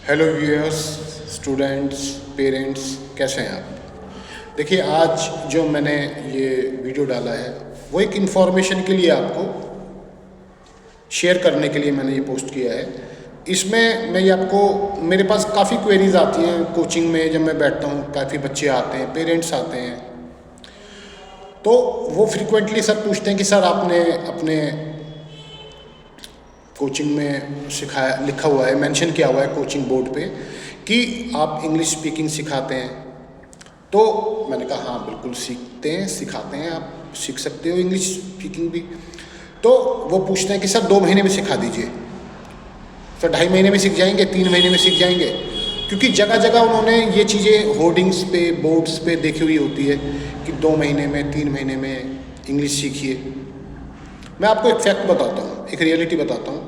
Hello viewers, students, parents, कैसे हैं आप। देखिए, आज जो मैंने ये वीडियो डाला है वो एक इन्फॉर्मेशन के लिए आपको शेयर करने के लिए मैंने ये पोस्ट किया है। इसमें मैं ये आपको, मेरे पास काफ़ी क्वेरीज आती हैं कोचिंग में। जब मैं बैठता हूँ काफ़ी बच्चे आते हैं, पेरेंट्स आते हैं, तो वो फ्रिक्वेंटली सर पूछते हैं कि सर आपने अपने कोचिंग में सिखाया, लिखा हुआ है, मेंशन किया हुआ है कोचिंग बोर्ड पे कि आप इंग्लिश स्पीकिंग सिखाते हैं। तो मैंने कहा हाँ बिल्कुल सीखते हैं, सिखाते हैं, आप सीख सकते हो इंग्लिश स्पीकिंग भी। तो वो पूछते हैं कि सर 2 महीने में सिखा दीजिए। सर 2.5 महीने में सीख जाएंगे, 3 महीने में सीख जाएंगे, क्योंकि जगह जगह उन्होंने ये चीज़ें होर्डिंग्स पे, बोर्ड्स पे देखी हुई होती है कि 2 महीने में, 3 महीने में इंग्लिश सीखिए। मैं आपको एक फैक्ट बताता हूँ, एक रियलिटी बताता हूँ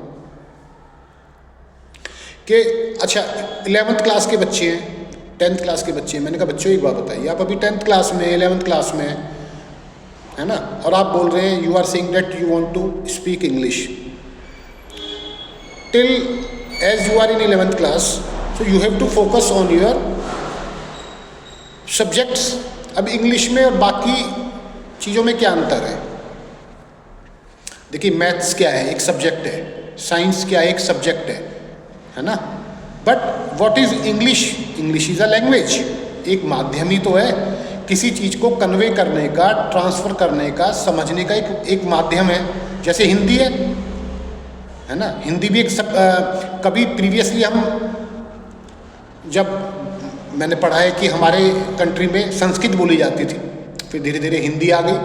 कि अच्छा 11th क्लास के बच्चे हैं, 10th क्लास के बच्चे हैं। मैंने कहा बच्चों एक बात बताइए, आप अभी 10th क्लास में, 11th क्लास में है ना, और आप बोल रहे हैं, you are saying that you want to speak English till as you are in 11th class, so you have to focus on your subjects. अब इंग्लिश में और बाकी चीज़ों में क्या अंतर है? देखिए, मैथ्स क्या है? एक सब्जेक्ट है। साइंस क्या है? एक सब्जेक्ट है ना। But what is English? English is a language, एक माध्यम ही तो है, किसी चीज़ को कन्वे करने का, ट्रांसफर करने का, समझने का एक माध्यम है। जैसे हिंदी है ना, हिंदी भी एक कभी प्रीवियसली हम जब मैंने पढ़ा है कि हमारे कंट्री में संस्कृत बोली जाती थी, फिर धीरे धीरे हिंदी आ गई।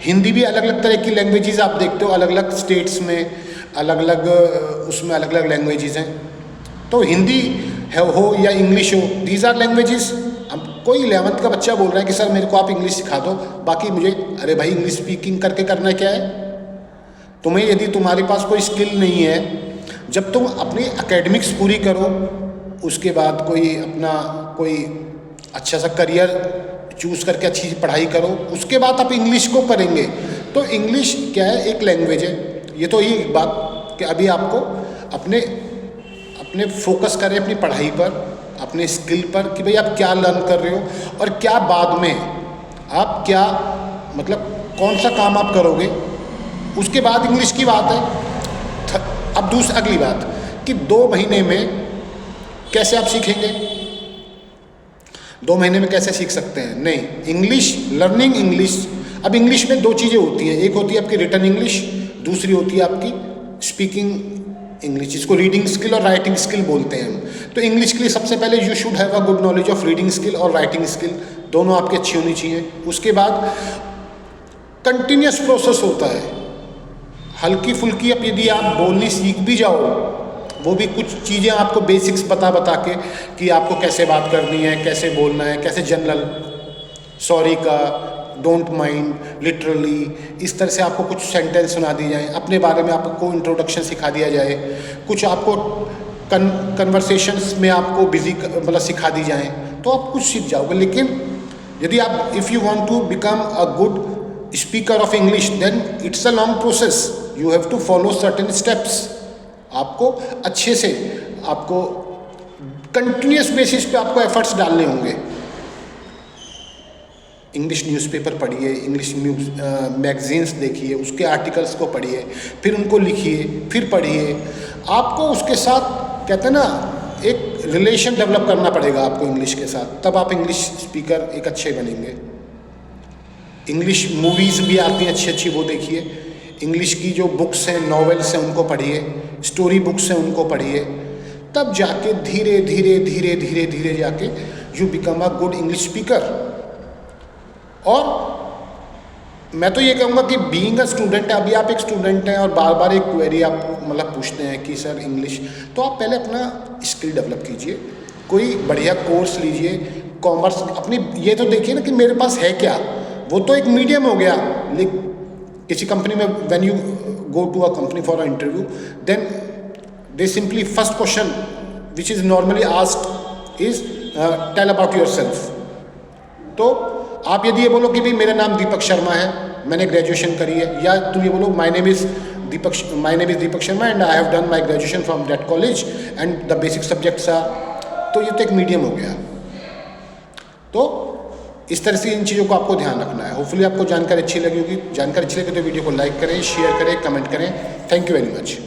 हिंदी भी अलग अलग तरह की लैंग्वेजेस आप देखते हो, अलग अलग स्टेट्स में अलग अलग, उसमें अलग अलग लैंग्वेजेस हैं। तो हिंदी हो या इंग्लिश हो, दीज आर लैंग्वेजेस। अब कोई 11th का बच्चा बोल रहा है कि सर मेरे को आप इंग्लिश सिखा दो, बाकी मुझे, अरे भाई इंग्लिश स्पीकिंग करके करना क्या है तुम्हें? यदि तुम्हारे पास कोई स्किल नहीं है, जब तुम अपनी एकेडमिक्स पूरी करो, उसके बाद कोई अच्छा सा करियर चूज़ करके अच्छी पढ़ाई करो, उसके बाद आप इंग्लिश को करेंगे। तो इंग्लिश क्या है? एक लैंग्वेज है। ये तो ये बात कि अभी आपको अपने फोकस करें अपनी पढ़ाई पर, अपने स्किल पर, कि भाई आप क्या लर्न कर रहे हो और क्या बाद में आप क्या, मतलब कौन सा काम आप करोगे, उसके बाद इंग्लिश की बात है। अब अगली बात कि 2 महीने में कैसे आप सीखेंगे? 2 महीने में कैसे सीख सकते हैं? नहीं, इंग्लिश, लर्निंग इंग्लिश। अब इंग्लिश में 2 चीज़ें होती हैं, एक होती है आपकी रिटन इंग्लिश, दूसरी होती है आपकी स्पीकिंग इंग्लिश, जिसको रीडिंग स्किल और राइटिंग स्किल बोलते हैं हम। तो इंग्लिश के लिए सबसे पहले you should have a good knowledge of reading skill और राइटिंग स्किल, दोनों आपकी अच्छी होनी चाहिए। उसके बाद कंटिन्यूस प्रोसेस होता है, हल्की फुल्की। अब यदि आप बोलनी सीख भी जाओ, वो भी कुछ चीज़ें आपको बेसिक्स बता के कि आपको कैसे बात करनी है, कैसे बोलना है, कैसे जनरल, सॉरी का, डोंट माइंड, लिटरली, इस तरह से आपको कुछ सेंटेंस सुना दिए जाए, अपने बारे में आपको इंट्रोडक्शन सिखा दिया जाए, कुछ आपको कन्वर्सेशंस में आपको बिजी मतलब सिखा दी जाए, तो आप कुछ सीख जाओगे। लेकिन यदि आप, if you want to become a good speaker of English, then it's a long process, you have to follow certain steps. आपको अच्छे से, आपको कंटिन्यूस बेसिस पे आपको एफर्ट्स डालने होंगे। इंग्लिश न्यूज़पेपर पढ़िए, इंग्लिश मैगजीन्स देखिए, उसके आर्टिकल्स को पढ़िए, फिर उनको लिखिए, फिर पढ़िए। आपको उसके साथ, कहते हैं ना, एक रिलेशन डेवलप करना पड़ेगा आपको इंग्लिश के साथ, तब आप इंग्लिश स्पीकर एक अच्छे बनेंगे। इंग्लिश मूवीज़ भी आती हैं अच्छी अच्छी, वो देखिए। इंग्लिश की जो बुक्स हैं, नॉवेल्स हैं, उनको पढ़िए, स्टोरी बुक्स हैं, उनको पढ़िए। तब जाके धीरे धीरे धीरे धीरे धीरे जाके you become a good English speaker. और मैं तो ये कहूँगा कि बीइंग अ स्टूडेंट, अभी आप एक स्टूडेंट हैं और बार बार एक क्वेरी आप मतलब पूछते हैं कि सर इंग्लिश, तो आप पहले अपना स्किल डेवलप कीजिए, कोई बढ़िया कोर्स लीजिए, कॉमर्स अपनी, ये तो देखिए ना कि मेरे पास है क्या, वो तो एक मीडियम हो गया। लेकिन किसी कंपनी में, when you go to a company for a interview, then they simply first question which is normally asked is tell about yourself. तो आप यदि ये बोलो कि भाई मेरा नाम दीपक शर्मा है, मैंने ग्रेजुएशन करी है, या तुम ये बोलो my name is Deepak Sharma and I have done my graduation from that college and the basic subjects are तो ये तो एक मीडियम हो गया। तो इस तरह से इन चीज़ों को आपको ध्यान रखना है। होपफुली आपको जानकारी अच्छी लगी होगी। जानकारी अच्छी लगी तो वीडियो को लाइक करें, शेयर करें, कमेंट करें। Thank you very much.